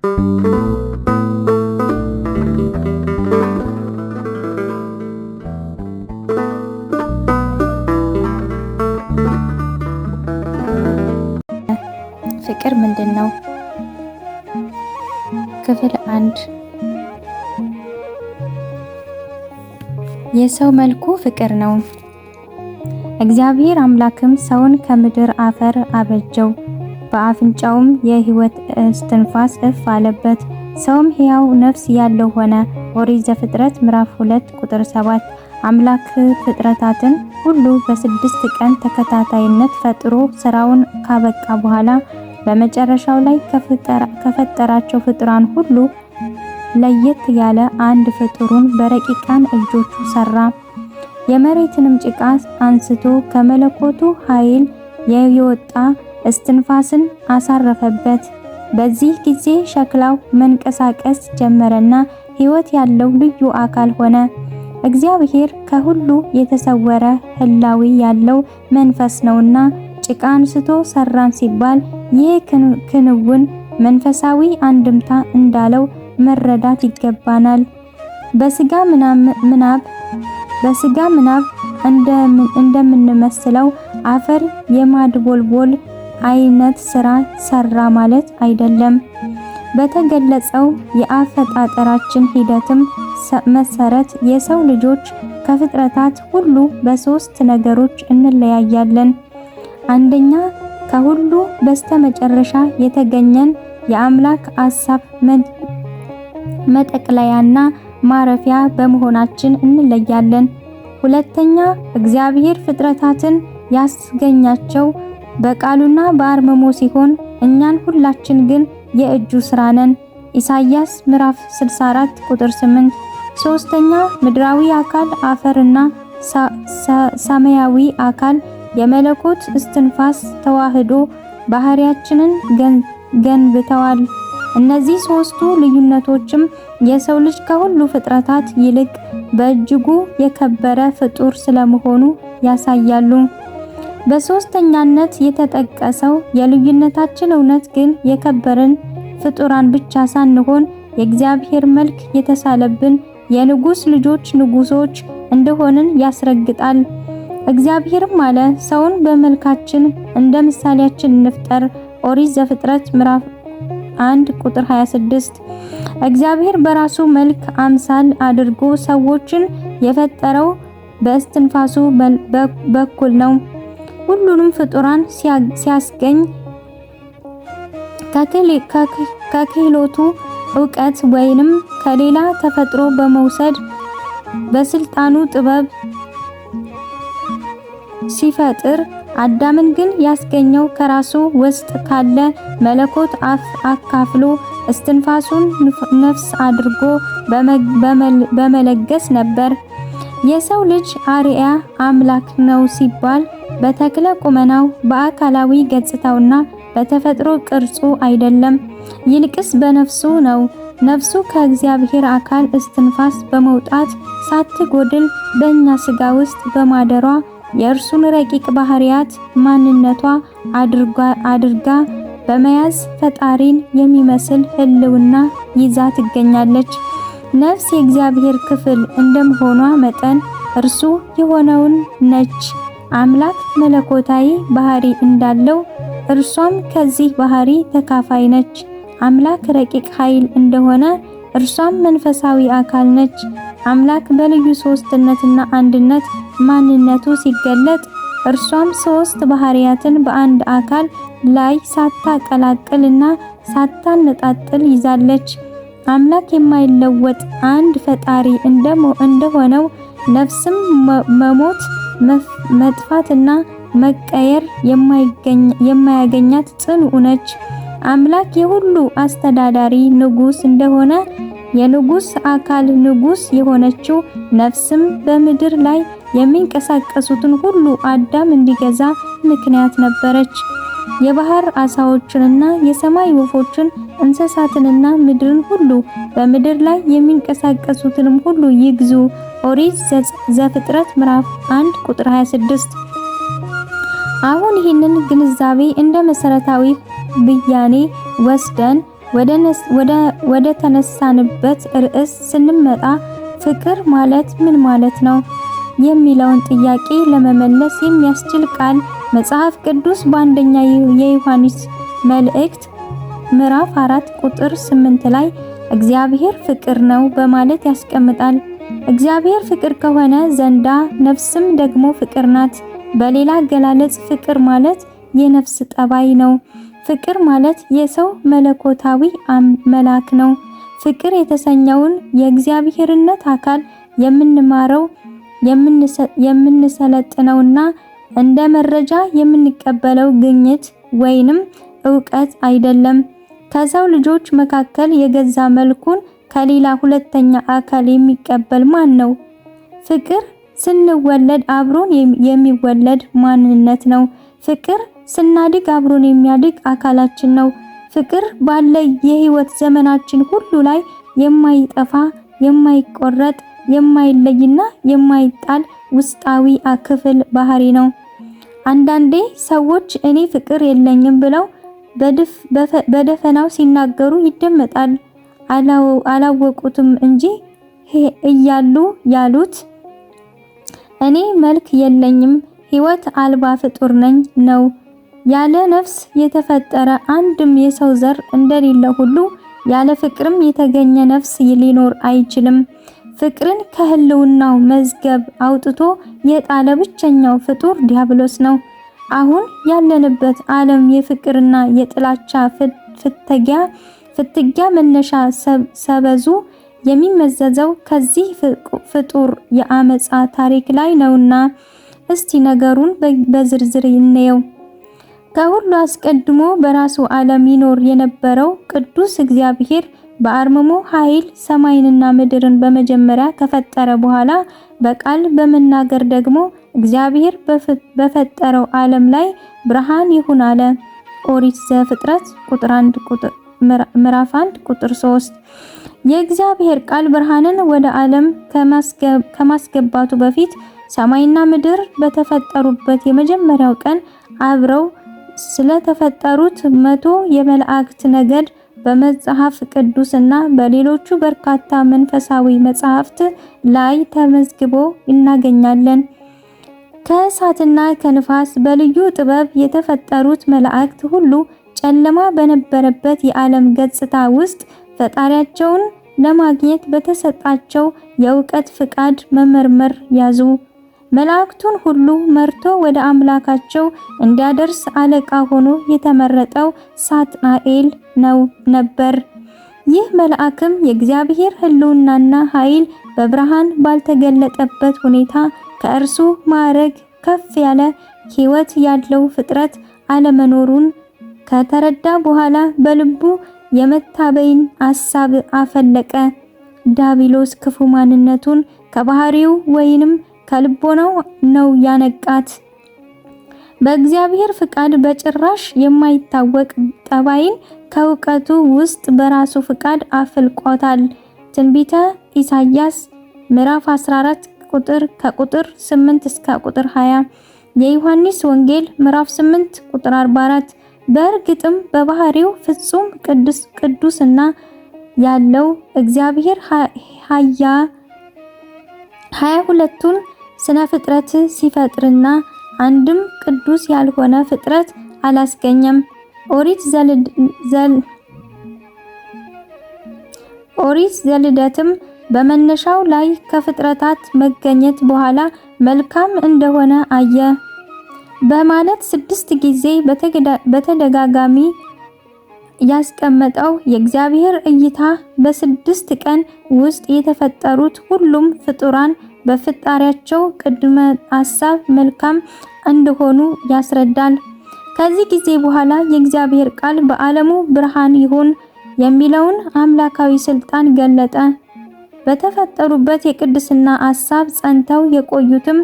ፍቅር ምንድነው? ክፍል 1 የሰው መልኩ ፍቅር ነው። እግዚአብሔር አምላክም ሰውን ከምድር አፈር አበጀው፣ በአፍንጫውም የሕይወት እስትንፋስ እፍ አለበት፣ ሰውም ሕያው ነፍስ ያለው ሆነ። ኦሪት ዘፍጥረት ምዕራፍ 2 ቁጥር 7። አምላክ ፍጥረታትን ሁሉ በ6 ቀን ተከታታይነት ፈጥሮ ስራውን ካበቃ በኋላ በመጨረሻው ላይ ከፈጠራቸው ፍጡራን ሁሉ ለየት ያለ አንድ ፍጡሩን በረቂቃን እጆቹ ሰራ። የመሬትንም ጭቃ አንስቶ ከመለኮቱ ኃይል የወጣ እስትንፋስን አሳረፈበት። በዚህ ጊዜ ሸክላው መንቀሳቀስ ጀመረና ሕይወት ያለው ልዩ አካል ሆነ። እግዚአብሔር ከሁሉ የተሰወረ ህላዊ ያለው መንፈስ ነውና ጭቃ አንስቶ ሰራን ሲባል ይህ ክንውን መንፈሳዊ አንድምታ እንዳለው መረዳት ይገባናል። በስጋ ምናብ እንደምንመስለው አፈር የማድቦልቦል አይነት ስራ ሰራ ማለት አይደለም። በተገለጸው የአፈጣጠራችን ሂደትም መሰረት የሰው ልጆች ከፍጥረታት ሁሉ በሶስት ነገሮች እንለያያለን። አንደኛ፣ ከሁሉ በስተመጨረሻ የተገኘን የአምላክ ሐሳብ መጠቅለያና ማረፊያ በመሆናችን እንለያለን። ሁለተኛ፣ እግዚአብሔር ፍጥረታትን ያስገኛቸው በቃሉና በአርምሞ ሲሆን እኛን ሁላችን ግን የእጁ ስራ ነን። ኢሳይያስ ምዕራፍ 64 ቁጥር 8። ሶስተኛ፣ ምድራዊ አካል አፈርና ሰማያዊ አካል የመለኮት እስትንፋስ ተዋህዶ ባህሪያችንን ገንብተዋል። እነዚህ ሶስቱ ልዩነቶችም የሰው ልጅ ከሁሉ ፍጥረታት ይልቅ በእጅጉ የከበረ ፍጡር ስለመሆኑ ያሳያሉ። በሶስተኛነት የተጠቀሰው የልዩነታችን እውነት ግን የከበርን ፍጡራን ብቻ ሳንሆን የእግዚአብሔር መልክ የተሳለብን የንጉስ ልጆች ንጉሶች እንደሆንን ያስረግጣል። እግዚአብሔርም አለ፣ ሰውን በመልካችን እንደ ምሳሌያችን እንፍጠር። ኦሪት ዘፍጥረት ምዕራፍ 1 ቁጥር 26። እግዚአብሔር በራሱ መልክ አምሳል አድርጎ ሰዎችን የፈጠረው በእስትንፋሱ በኩል ነው። ሁሉንም ፍጡራን ሲያስገኝ ከክህሎቱ ዕውቀት ወይንም ከሌላ ተፈጥሮ በመውሰድ በስልጣኑ ጥበብ ሲፈጥር፣ አዳምን ግን ያስገኘው ከራሱ ውስጥ ካለ መለኮት አካፍሎ እስትንፋሱን ነፍስ አድርጎ በመለገስ ነበር። የሰው ልጅ አርአያ አምላክ ነው ሲባል በተክለ ቁመናው በአካላዊ ገጽታውና በተፈጥሮ ቅርጹ አይደለም፣ ይልቅስ በነፍሱ ነው። ነፍሱ ከእግዚአብሔር አካል እስትንፋስ በመውጣት ሳትጎድል በእኛ ስጋ ውስጥ በማደሯ የእርሱን ረቂቅ ባህሪያት ማንነቷ አድርጋ በመያዝ ፈጣሪን የሚመስል ህልውና ይዛ ትገኛለች። ነፍስ የእግዚአብሔር ክፍል እንደመሆኗ መጠን እርሱ የሆነውን ነች። አምላክ መለኮታዊ ባህሪ እንዳለው እርሷም ከዚህ ባህሪ ተካፋይ ነች። አምላክ ረቂቅ ኃይል እንደሆነ እርሷም መንፈሳዊ አካል ነች። አምላክ በልዩ ሶስትነትና አንድነት ማንነቱ ሲገለጥ እርሷም ሶስት ባህሪያትን በአንድ አካል ላይ ሳታቀላቅልና ሳታነጣጥል ይዛለች። አምላክ የማይለወጥ አንድ ፈጣሪ እንደሆነው ነፍስም መሞት፣ መጥፋትና መቀየር የማያገኛት ጽኑ ነች። አምላክ የሁሉ አስተዳዳሪ ንጉስ እንደሆነ የንጉስ አካል ንጉስ የሆነችው ነፍስም በምድር ላይ የሚንቀሳቀሱትን ሁሉ አዳም እንዲገዛ ምክንያት ነበረች። የባህር አሳዎችንና የሰማይ ወፎችን እንስሳትንና ምድርን ሁሉ በምድር ላይ የሚንቀሳቀሱትንም ሁሉ ይግዙ። ኦሪት ዘፍጥረት ምዕራፍ 1 ቁጥር 26። አሁን ይህንን ግንዛቤ እንደ መሰረታዊ ብያኔ ወስደን ወደ ተነሳንበት ርዕስ ስንመጣ ፍቅር ማለት ምን ማለት ነው የሚለውን ጥያቄ ለመመለስ የሚያስችል ቃል መጽሐፍ ቅዱስ በአንደኛ የዮሐንስ መልእክት ምዕራፍ 4 ቁጥር 8 ላይ እግዚአብሔር ፍቅር ነው በማለት ያስቀምጣል። እግዚአብሔር ፍቅር ከሆነ ዘንዳ ነፍስም ደግሞ ፍቅር ናት። በሌላ አገላለጽ ፍቅር ማለት የነፍስ ጠባይ ነው። ፍቅር ማለት የሰው መለኮታዊ መልአክ ነው። ፍቅር የተሰኘውን የእግዚአብሔርነት አካል የምንማረው የምንሰለጥነውና እንደ መረጃ የምንቀበለው ግኝት ወይንም ዕውቀት አይደለም። ከሰው ልጆች መካከል የገዛ መልኩን ከሌላ ሁለተኛ አካል የሚቀበል ማን ነው? ፍቅር ስንወለድ አብሮን የሚወለድ ማንነት ነው። ፍቅር ስናድግ አብሮን የሚያድግ አካላችን ነው። ፍቅር ባለ የህይወት ዘመናችን ሁሉ ላይ የማይጠፋ የማይቆረጥ የማይለይና የማይጣል ውስጣዊ ክፍል ባህሪ ነው። አንዳንዴ ሰዎች እኔ ፍቅር የለኝም ብለው በደፈናው ሲናገሩ ይደመጣል። አላወቁትም እንጂ እያሉ ያሉት እኔ መልክ የለኝም ህይወት አልባ ፍጡር ነኝ ነው። ያለ ነፍስ የተፈጠረ አንድም የሰው ዘር እንደሌለ ሁሉ ያለ ፍቅርም የተገኘ ነፍስ ሊኖር አይችልም። ፍቅርን ከህልውናው መዝገብ አውጥቶ የጣለ ብቸኛው ፍጡር ዲያብሎስ ነው። አሁን ያለንበት ዓለም የፍቅርና የጥላቻ ፍትጊያ መነሻ ሰበዙ የሚመዘዘው ከዚህ ፍጡር የአመፃ ታሪክ ላይ ነውና እስቲ ነገሩን በዝርዝር እንየው። ከሁሉ አስቀድሞ በራሱ ዓለም ይኖር የነበረው ቅዱስ እግዚአብሔር በአርምሞ ኃይል ሰማይንና ምድርን በመጀመሪያ ከፈጠረ በኋላ በቃል በመናገር ደግሞ እግዚአብሔር በፈጠረው ዓለም ላይ ብርሃን ይሁን አለ። ኦሪት ዘፍጥረት ምዕራፍ 1 ቁጥር 3። የእግዚአብሔር ቃል ብርሃንን ወደ ዓለም ከማስገባቱ በፊት ሰማይና ምድር በተፈጠሩበት የመጀመሪያው ቀን አብረው ስለተፈጠሩት 100 የመላእክት ነገድ በመጽሐፍ ቅዱስና በሌሎቹ በርካታ መንፈሳዊ መጻሕፍት ላይ ተመዝግቦ እናገኛለን። ከእሳትና ከንፋስ በልዩ ጥበብ የተፈጠሩት መላእክት ሁሉ ጨለማ በነበረበት የዓለም ገጽታ ውስጥ ፈጣሪያቸውን ለማግኘት በተሰጣቸው የእውቀት ፍቃድ መመርመር ያዙ። መላእክቱን ሁሉ መርቶ ወደ አምላካቸው እንዲያደርስ አለቃ ሆኖ የተመረጠው ሳጥናኤል ነበር። ይህ መልአክም የእግዚአብሔር ሕልውናና ኃይል በብርሃን ባልተገለጠበት ሁኔታ ከእርሱ ማዕረግ ከፍ ያለ ሕይወት ያለው ፍጥረት አለመኖሩን ከተረዳ በኋላ በልቡ የመታበይን ሐሳብ አፈለቀ። ዲያብሎስ ክፉ ማንነቱን ከባህሪው ወይንም ከልቦናው ነው ያነቃት። በእግዚአብሔር ፍቃድ በጭራሽ የማይታወቅ ጠባይን ከእውቀቱ ውስጥ በራሱ ፍቃድ አፍልቆታል። ትንቢተ ኢሳይያስ ምዕራፍ 14 ከቁጥር 8 እስከ ቁጥር 20፣ የዮሐንስ ወንጌል ምዕራፍ 8 ቁጥር 44። በእርግጥም በባህሪው ፍጹም ቅዱስና ያለው እግዚአብሔር 22ቱን ስነ ፍጥረት ሲፈጥርና አንድም ቅዱስ ያልሆነ ፍጥረት አላስገኘም። ኦሪት ዘልደትም በመነሻው ላይ ከፍጥረታት መገኘት በኋላ መልካም እንደሆነ አየ በማለት 6 ጊዜ በተደጋጋሚ ያስቀመጠው የእግዚአብሔር እይታ በ6 ቀን ውስጥ የተፈጠሩት ሁሉም ፍጡራን በፈጣሪያቸው ቅድመ ሐሳብ መልካም እንደሆኑ ያስረዳል። ከዚህ ጊዜ በኋላ የእግዚአብሔር ቃል በዓለሙ ብርሃን ይሁን የሚለውን አምላካዊ ስልጣን ገለጠ። በተፈጠሩበት የቅድስና ሐሳብ ጸንተው የቆዩትም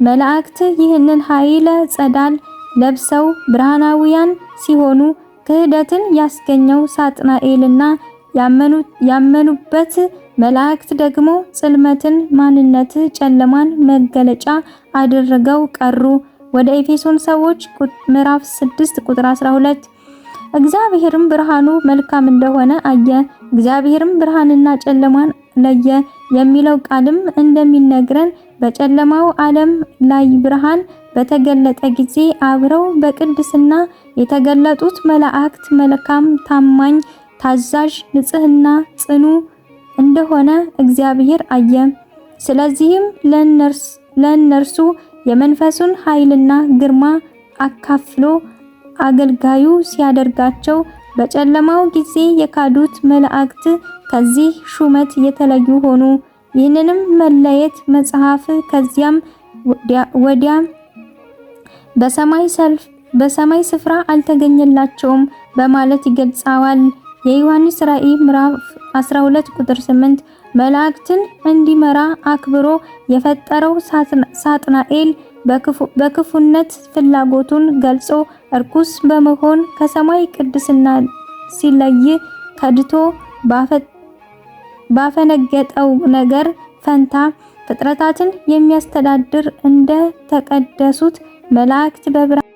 መላእክት ይህንን ኃይለ ጸዳል ለብሰው ብርሃናዊያን ሲሆኑ ክህደትን ያስገኘው ሳጥናኤልና ያመኑበት መላእክት ደግሞ ጽልመትን ማንነት ጨለማን መገለጫ አድርገው ቀሩ። ወደ ኤፌሶን ሰዎች ምዕራፍ 6 ቁጥር 12። እግዚአብሔርም ብርሃኑ መልካም እንደሆነ አየ። እግዚአብሔርም ብርሃንና ጨለማን ለየ የሚለው ቃልም እንደሚነግረን በጨለማው ዓለም ላይ ብርሃን በተገለጠ ጊዜ አብረው በቅድስና የተገለጡት መላእክት መልካም፣ ታማኝ፣ ታዛዥ፣ ንጽሕና ጽኑ እንደሆነ እግዚአብሔር አየ። ስለዚህም ለእነርሱ የመንፈሱን ኃይልና ግርማ አካፍሎ አገልጋዩ ሲያደርጋቸው በጨለማው ጊዜ የካዱት መላእክት ከዚህ ሹመት የተለዩ ሆኑ። ይህንንም መለየት መጽሐፍ ከዚያም ወዲያ በሰማይ ስፍራ አልተገኘላቸውም በማለት ይገልጻዋል። የዮሐንስ ራእይ ምዕራፍ 12 ቁጥር 8 መላእክትን እንዲመራ አክብሮ የፈጠረው ሳጥናኤል በክፉነት ፍላጎቱን ገልጾ እርኩስ በመሆን ከሰማይ ቅድስና ሲለይ ከድቶ ባፈነገጠው ነገር ፈንታ ፍጥረታትን የሚያስተዳድር እንደ ተቀደሱት መላእክት በብርሃን